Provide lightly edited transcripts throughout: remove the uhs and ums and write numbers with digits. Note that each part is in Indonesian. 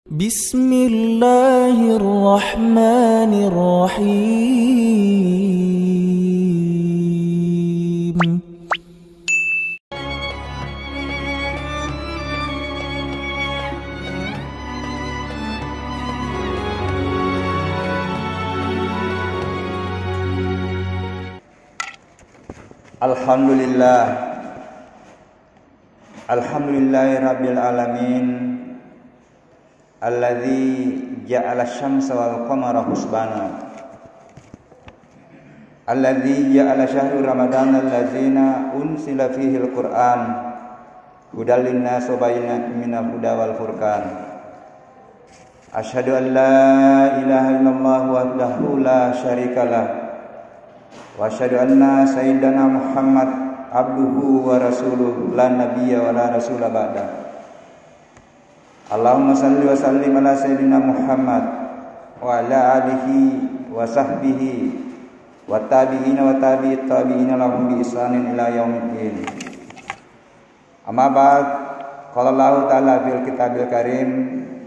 Bismillahirrahmanirrahim. Alhamdulillahirabbil alamin. Alladzi ja'ala asy-syamsa wal qamara husbana. Alladzi ja'ala syahrul ramadana alladzina unsila fihi al-Qur'an hudal lin-nas wa bayyinatin minal huda wal furqan. Asyhadu an la ilaha illallah wahdahu la syarikalah wa asyhadu anna sayyidana Muhammad abduhu wa rasuluh la nabiyya wa la rasula ba'da. Allahumma salli wa sallim ala sayyidina Muhammad wa ala alihi wa sahbihi wa tabi'ina wa tabi'it tabi'ina lahum bi ihsanin ila yaumiddin. Amma ba'd, qala Allah ta'ala fil kitabil karim,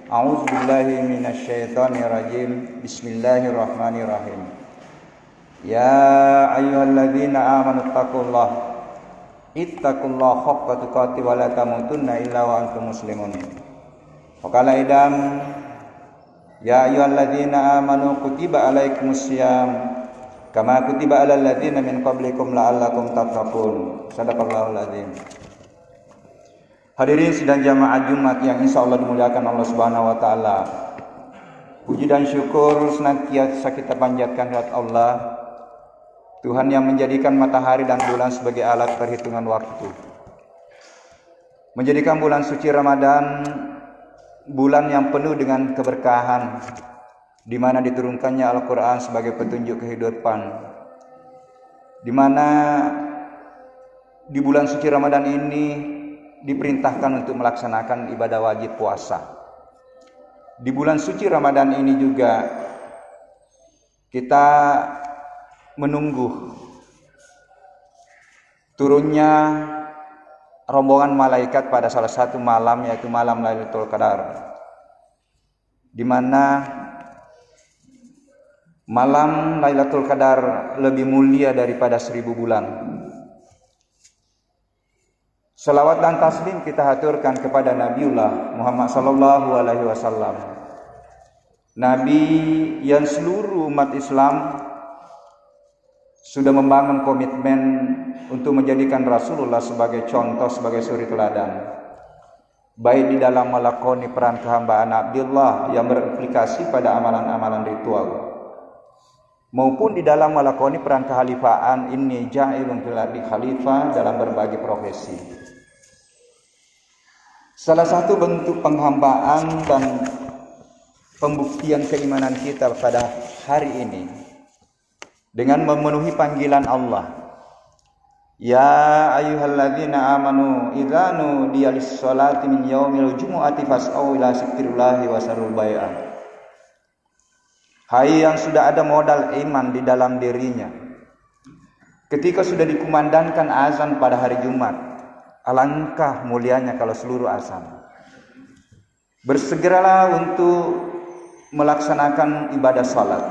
a'udzu billahi minasyaitonir rajim. Bismillahirrahmanirrahim. Ya ayyuhalladzina amanu ittaqullaha haqqa tuqatih wa la tamutunna illa wa antum muslimun. Waqala idam ya ayyuhalladzina amanu kutiba alaikumussyam kama kutiba alal ladzina min qablikum la'allakum tattaqun. Shadaqallahul azim. Hadirin sidang jamaah Jumat yang insyaallah dimuliakan Allah Subhanahu wa taala. Puji dan syukur senantiasa kita panjatkan kepada Allah, Tuhan yang menjadikan matahari dan bulan sebagai alat perhitungan waktu. Menjadikan bulan suci Ramadan bulan yang penuh dengan keberkahan, di mana diturunkannya Al-Quran sebagai petunjuk kehidupan, di mana di bulan suci Ramadan ini diperintahkan untuk melaksanakan ibadah wajib puasa. Di bulan suci Ramadan ini juga kita menunggu turunnya rombongan malaikat pada salah satu malam, yaitu malam Lailatul Qadar, di mana malam Lailatul Qadar lebih mulia daripada 1000 bulan. Salawat dan taslim kita haturkan kepada Nabiullah Muhammad sallallahu alaihi wasallam, Nabi yang seluruh umat Islam sudah membangun komitmen untuk menjadikan Rasulullah sebagai contoh, sebagai suri teladan, baik di dalam melakoni peran kehambaan Abdullah yang berimplikasi pada amalan-amalan ritual, maupun di dalam melakoni peran kekhalifaan, inni ja'ilun fil ardi khalifah, dalam berbagai profesi. Salah satu bentuk penghambaan dan pembuktian keimanan kita pada hari ini dengan memenuhi panggilan Allah. Ya ayyuhalladzina amanu idza nudiya lis-sholati min yaumil jumu'ati fas'au ila dzikrillahi wa sarul bai'ah. Hai yang sudah ada modal iman di dalam dirinya, ketika sudah dikumandangkan azan pada hari Jumat, alangkah mulianya kalau seluruh azan. Bersegeralah untuk melaksanakan ibadah salat.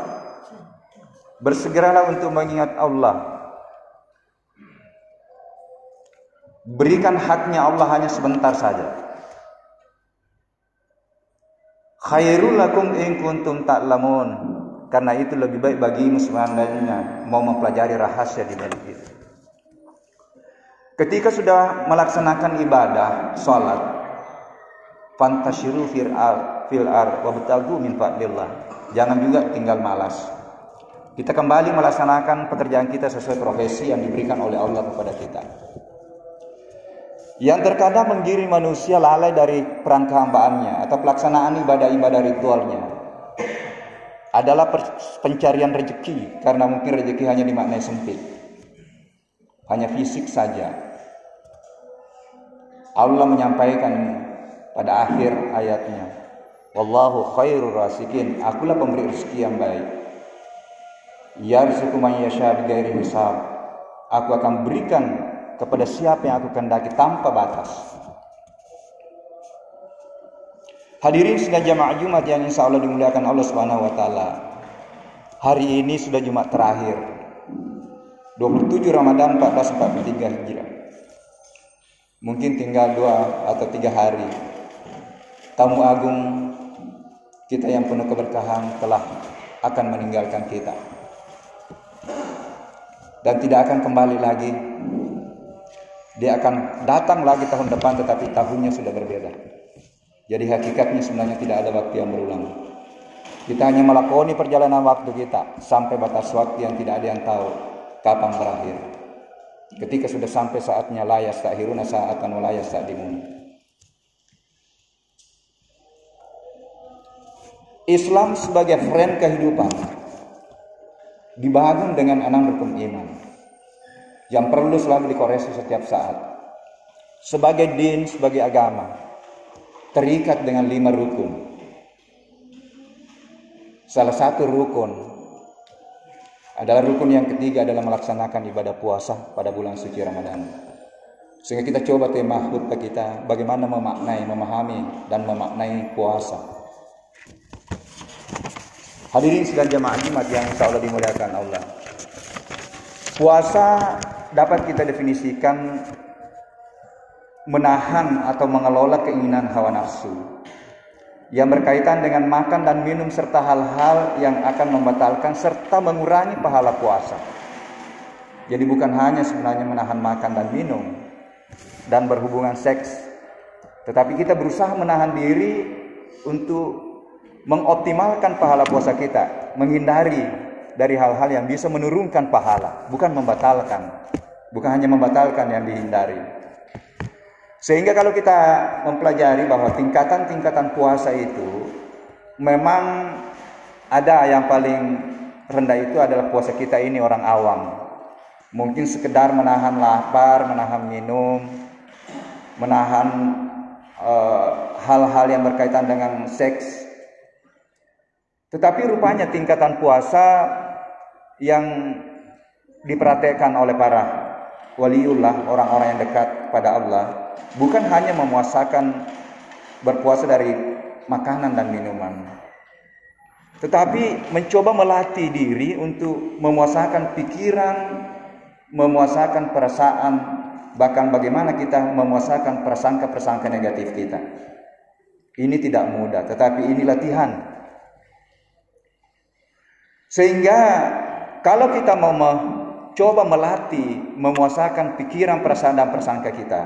Bersegeralah untuk mengingat Allah. Berikan haknya Allah hanya sebentar saja. Khairul lakum in kuntum ta'lamun. Karena itu lebih baik bagimu sebenarnya mau mempelajari rahasia di balik itu. Ketika sudah melaksanakan ibadah salat, fantashiru fil ard wabtagu min fadlillah. Jangan juga tinggal malas. Kita kembali melaksanakan pekerjaan kita sesuai profesi yang diberikan oleh Allah kepada kita. Yang terkadang menggiring manusia lalai dari peran kehambaannya atau pelaksanaan ibadah-ibadah ritualnya adalah pencarian rezeki, karena mungkin rezeki hanya dimaknai sempit, hanya fisik saja. Allah menyampaikan pada akhir ayatnya, wallahu khairur rasikin, akulah pemberi rezeki yang baik. Yarzuqu man yasha bighairi hisab, aku akan berikan kepada siapa yang aku kehendaki tanpa batas. Hadirin sidang jamaah Jumat yang insya Allah dimuliakan Allah Subhanahu wa taala. Hari ini sudah Jumat terakhir 27 Ramadan 1443 Hijriah. Mungkin tinggal 2 atau 3 hari tamu agung kita yang penuh keberkahan telah akan meninggalkan kita dan tidak akan kembali lagi. Dia akan datang lagi tahun depan, tetapi tahunnya sudah berbeda. Jadi hakikatnya sebenarnya tidak ada waktu yang berulang. Kita hanya melakoni perjalanan waktu kita sampai batas waktu yang tidak ada yang tahu kapan berakhir. Ketika sudah sampai saatnya la yastakhiruna sa'atan wa la yastaqdimun. Islam sebagai friend kehidupan dibangun dengan 6 rukun iman yang perlu selalu dikoreksi setiap saat. Sebagai din, sebagai agama terikat dengan 5 rukun. Salah satu rukun adalah rukun yang ketiga adalah melaksanakan ibadah puasa pada bulan suci Ramadan. Sehingga kita coba tema khutbah kita bagaimana memaknai, memahami dan memaknai puasa. Hadirin sidang jamaah Jumat yang insyaallah dimuliakan Allah. Puasa dapat kita definisikan menahan atau mengelola keinginan hawa nafsu yang berkaitan dengan makan dan minum serta hal-hal yang akan membatalkan serta mengurangi pahala puasa. Jadi bukan hanya sebenarnya menahan makan dan minum dan berhubungan seks, tetapi kita berusaha menahan diri untuk mengoptimalkan pahala puasa kita, menghindari dari hal-hal yang bisa menurunkan pahala, bukan membatalkan. Bukan hanya membatalkan yang dihindari. Sehingga kalau kita mempelajari bahwa tingkatan-tingkatan puasa itu memang ada yang paling rendah itu adalah puasa kita ini orang awam. Mungkin sekedar menahan lapar, menahan minum, menahan hal-hal yang berkaitan dengan seks. Tetapi rupanya tingkatan puasa yang diperhatikan oleh para waliullah, orang-orang yang dekat pada Allah, bukan hanya memuasakan berpuasa dari makanan dan minuman, tetapi mencoba melatih diri untuk memuasakan pikiran, memuasakan perasaan, bahkan bagaimana kita memuasakan prasangka-prasangka negatif kita. Ini tidak mudah, tetapi ini latihan. Sehingga kalau kita mau coba melatih, memuasakan pikiran, perasaan dan prasangka kita,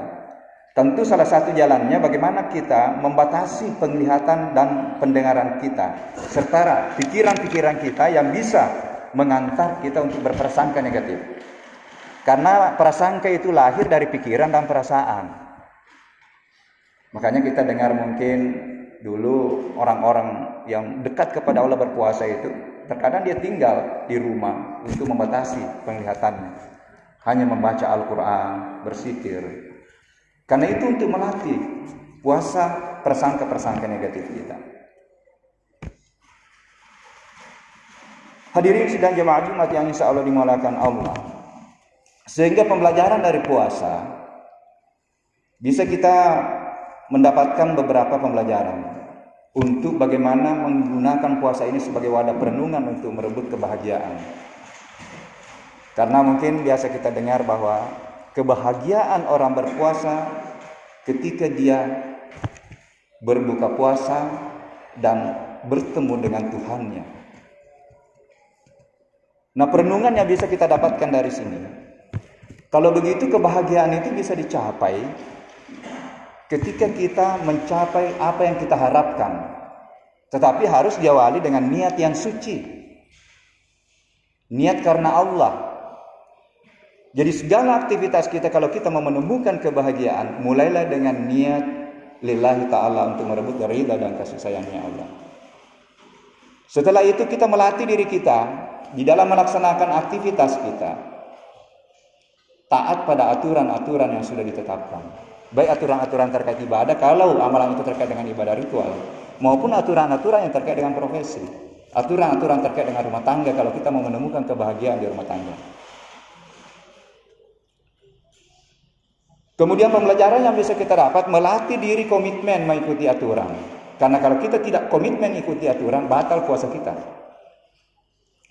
tentu salah satu jalannya bagaimana kita membatasi penglihatan dan pendengaran kita, serta pikiran-pikiran kita yang bisa mengantar kita untuk berprasangka negatif. Karena prasangka itu lahir dari pikiran dan perasaan. Makanya kita dengar mungkin dulu orang-orang yang dekat kepada Allah berpuasa itu, terkadang dia tinggal di rumah untuk membatasi penglihatannya, hanya membaca Al-Quran, berzikir. Karena itu untuk melatih puasa prasangka-prasangka negatif kita. Hadirin sidang jemaah Jumat yang insya Allah dimuliakan Allah. Sehingga pembelajaran dari puasa bisa kita mendapatkan beberapa pembelajaran untuk bagaimana menggunakan puasa ini sebagai wadah perenungan untuk merebut kebahagiaan. Karena mungkin biasa kita dengar bahwa kebahagiaan orang berpuasa ketika dia berbuka puasa dan bertemu dengan Tuhannya. Nah, perenungan yang bisa kita dapatkan dari sini, kalau begitu kebahagiaan itu bisa dicapai ketika kita mencapai apa yang kita harapkan, tetapi harus diawali dengan niat yang suci, niat karena Allah. Jadi segala aktivitas kita kalau kita mau menemukan kebahagiaan, mulailah dengan niat lillahi ta'ala untuk merebut ridha dan kasih sayangnya Allah. Setelah itu kita melatih diri kita di dalam melaksanakan aktivitas kita, taat pada aturan-aturan yang sudah ditetapkan. Baik aturan-aturan terkait ibadah kalau amalan itu terkait dengan ibadah ritual, maupun aturan-aturan yang terkait dengan profesi, aturan-aturan terkait dengan rumah tangga kalau kita mau menemukan kebahagiaan di rumah tangga. Kemudian pembelajaran yang bisa kita dapat, melatih diri komitmen mengikuti aturan. Karena kalau kita tidak komitmen ikuti aturan, batal puasa kita.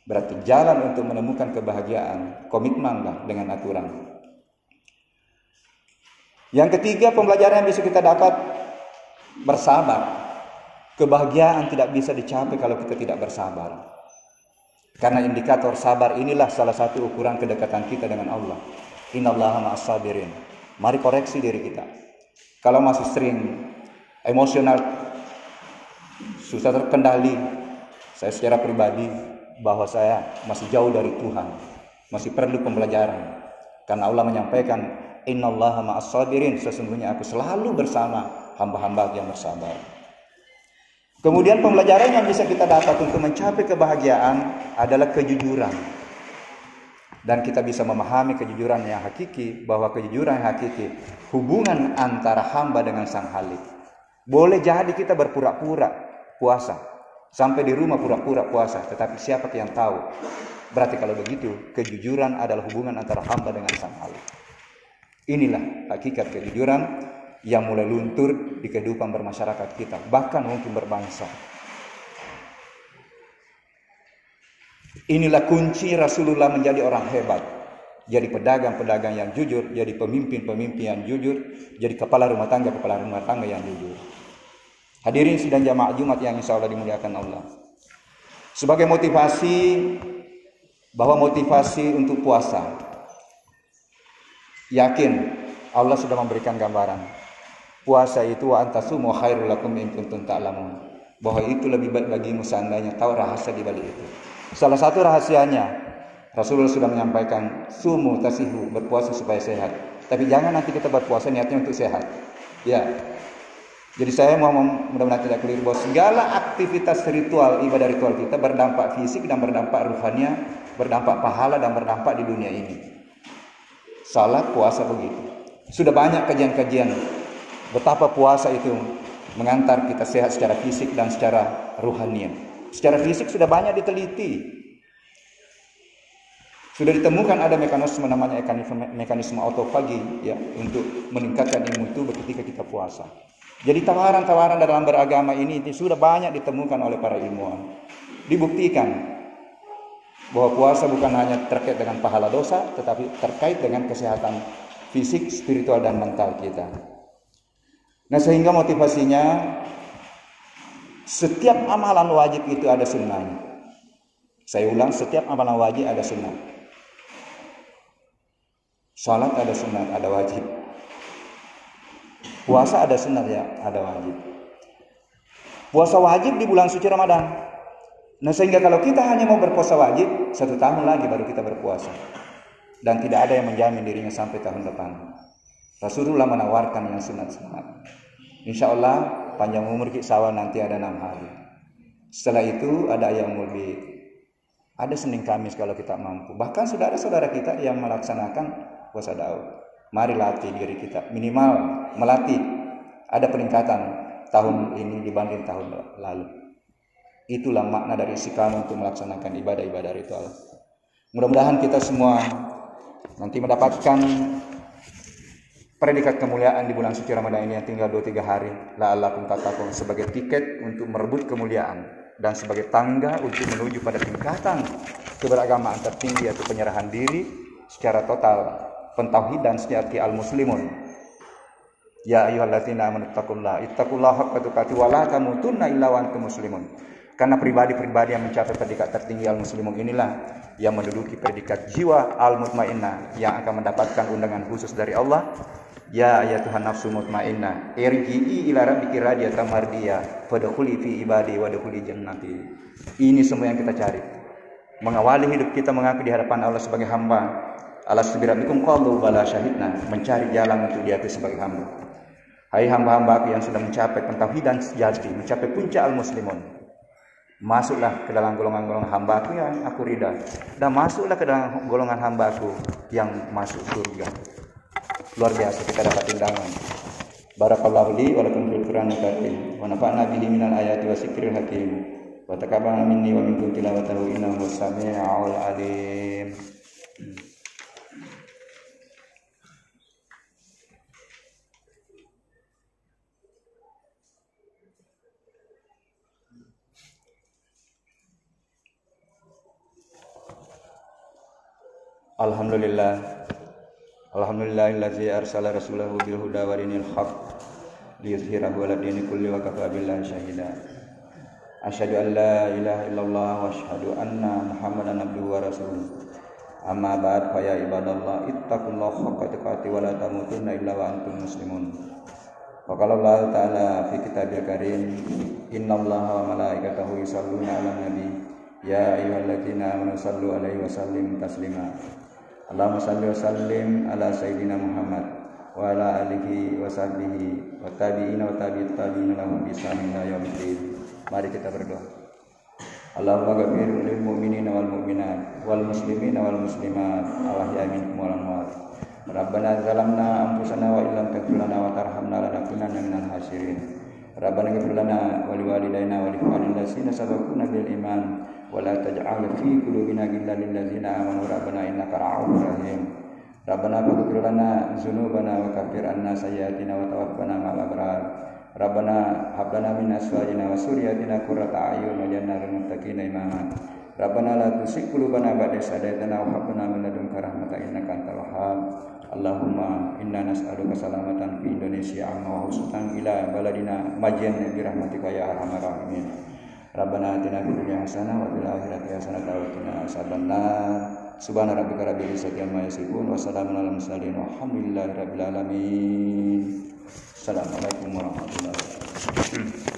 Berarti jalan untuk menemukan kebahagiaan, komitmenlah dengan aturan. Yang ketiga, pembelajaran yang bisa kita dapat, bersabar. Kebahagiaan tidak bisa dicapai kalau kita tidak bersabar. Karena indikator sabar inilah salah satu ukuran kedekatan kita dengan Allah. Innallaha ma'as sabirin. Mari koreksi diri kita. Kalau masih sering emosional, susah terkendali, saya secara pribadi bahwa saya masih jauh dari Tuhan, masih perlu pembelajaran. Karena Allah menyampaikan, Innallaha ma'as sabirin, sesungguhnya aku selalu bersama hamba-hamba yang bersabar. Kemudian pembelajaran yang bisa kita dapat untuk mencapai kebahagiaan adalah kejujuran. Dan kita bisa memahami kejujuran yang hakiki, bahwa kejujuran yang hakiki hubungan antara hamba dengan Sang Khalik. Boleh jadi kita berpura-pura puasa, sampai di rumah pura-pura puasa, tetapi siapa yang tahu? Berarti kalau begitu, kejujuran adalah hubungan antara hamba dengan Sang Khalik. Inilah hakikat kejujuran yang mulai luntur di kehidupan bermasyarakat kita, bahkan mungkin berbangsa. Inilah kunci Rasulullah menjadi orang hebat, jadi pedagang-pedagang yang jujur, jadi pemimpin-pemimpin yang jujur, jadi kepala rumah tangga yang jujur. Hadirin sidang jamaah Jumat yang insya Allah dimuliakan Allah. Sebagai motivasi, bahwa motivasi untuk puasa, yakin Allah sudah memberikan gambaran. Puasa itu wa antasumu khairul lakum in kuntum ta'lamun. Bahwa itu lebih baik bagimu seandainya tahu rahasia di balik itu. Salah satu rahasianya, Rasulullah sudah menyampaikan, sumu tasihu, berpuasa supaya sehat. Tapi jangan nanti kita berpuasa niatnya untuk sehat. Ya. Jadi saya mau mudah-mudahan tidak keliru bahwa segala aktivitas ritual, ibadah ritual kita berdampak fisik dan berdampak ruhania, berdampak pahala dan berdampak di dunia ini. Salat, puasa begitu. Sudah banyak kajian-kajian betapa puasa itu mengantar kita sehat secara fisik dan secara ruhania. Secara fisik sudah banyak diteliti. Sudah ditemukan ada mekanisme namanya mekanisme autofagi ya, untuk meningkatkan ilmu tubuh ketika kita puasa. Jadi tawaran-tawaran dalam beragama ini sudah banyak ditemukan oleh para ilmuwan. Dibuktikan bahwa puasa bukan hanya terkait dengan pahala dosa, tetapi terkait dengan kesehatan fisik, spiritual dan mental kita. Nah, sehingga motivasinya setiap amalan wajib itu ada sunnahnya. Saya ulang, setiap amalan wajib ada sunnah. Salat ada sunnah, ada wajib. Puasa ada sunnah ya, ada wajib. Puasa wajib di bulan suci Ramadan. Nah, sehingga kalau kita hanya mau berpuasa wajib, 1 tahun lagi baru kita berpuasa. Dan tidak ada yang menjamin dirinya sampai tahun depan. Rasulullah menawarkan yang sunat-sunat. Insya Allah panjang umur kita nanti ada 6 hari. Setelah itu ada Yaumul Bid, ada Senin Kamis kalau kita mampu. Bahkan saudara-saudara kita yang melaksanakan puasa Daud, mari latih diri kita, minimal melatih. Ada peningkatan tahun ini dibanding tahun lalu. Itulah makna dari istiqamah untuk melaksanakan ibadah-ibadah ritual. Mudah-mudahan kita semua nanti mendapatkan predikat kemuliaan di bulan suci Ramadan ini yang tinggal 2-3 hari, la'allakum tattaqun, sebagai tiket untuk merebut kemuliaan dan sebagai tangga untuk menuju pada tingkatan keberagamaan tertinggi, yaitu penyerahan diri secara total, pentauhidan sejati al-muslimun. Ya ayyuhalladzina amanu ittaqullaha haqqa tuqatih wa la tamutunna illa wa antum muslimun. Karena pribadi-pribadi yang mencapai predikat tertinggi al-muslimun inilah yang menduduki predikat jiwa al-mutmainnah yang akan mendapatkan undangan khusus dari Allah. Ya ayatuhan nafsu mutmainnah, irji'i ila rabbiki radiyatan mardiyah, fadkhuli fi ibadi wadkhuli jannati. Ini semua yang kita cari. Mengawali hidup kita mengaku di hadapan Allah sebagai hamba. Alasbirabikum qalu bala syahidna, mencari jalan untuk diakui sebagai hamba. Hai hamba-hambaku yang sudah mencapai pentauhidan sejati, mencapai puncak al-muslimun, masuklah ke dalam golongan-golongan hambaku yang aku ridha, dan masuklah ke dalam golongan hambaku yang masuk surga. Luar biasa kita dapat undangan. Barakallahu li wa lakum fil Qur'anil karim wa nafa'na bihi minal ayati wasikril hakim wa taqabbal minni wa minkum tilawatahu innahu was-sami'ul alim. Alhamdulillahillazi arsala rasulahu bil huda wa dinil haq liyuzhirahu 'ala dini kulli wa kafa billahi shahida. Asyhadu an la ilaha illallah wa asyhadu anna Muhammadan abduhu wa rasuluh. Amma ba'd, fa ya ibadallah ittaqullaha haqqa tuqatih wa la tamutunna illa wa antum muslimun. Wa qala Allah ta'ala fi kitabil karim, innallaha wa malaikatahu yusholluna 'alan nabi ya ayyuhalladzina amanu shallu 'alaihi wa sallimu taslima. Allahumma shalli wa sallim ala sayyidina Muhammad wa ala alihi wa sahbihi wa tabi'ina wa tabi'it tabi'ina lahum bi ihsanin ila yaumil. Mari kita berdoa. Allahumma ghafir lil mu'minina wal mu'minat wal muslimina wal muslimat al-ahya'i minhum wal amwat. Rabbana zalamna anfusana wa illam taghfir lana wa tarhamna lanakunanna minal khasirin. Rabbana ighfir lana wa liwalidayna wa li ikhwanina alladziina sabaquna bil iman wa la taj'al fi qulubina ghillan lil ladziina amanu rabbana innaka ra'ufur rahim. Rabbana faghfir lana dzunubana wa kaffir 'anna sayyi'atina wa tawaffana ma'al abrar. Rabbana hab lana min azwajina wa dhurriyyatina qurrata a'yun waj'alna lil muttaqina imama. Rabbana la tuzigh qulubana ba'da idh hadaytana wa hab lana min ladunka rahmatan innaka antal wahhab. Allahumma inna nas'aluka salamatan fi Indonesia amma wa husnan ila baladina majjan bi rahmatika ya arhamar rahimin. Rabbana atina fid dunya hasanah wa fil akhirati hasanah wa qina adzabannar. Subhana rabbika rabbil izzati amma yasifun wa salamun alal mursalin walhamdulillahi rabbil alamin. Assalamualaikum warahmatullahi wabarakatuh.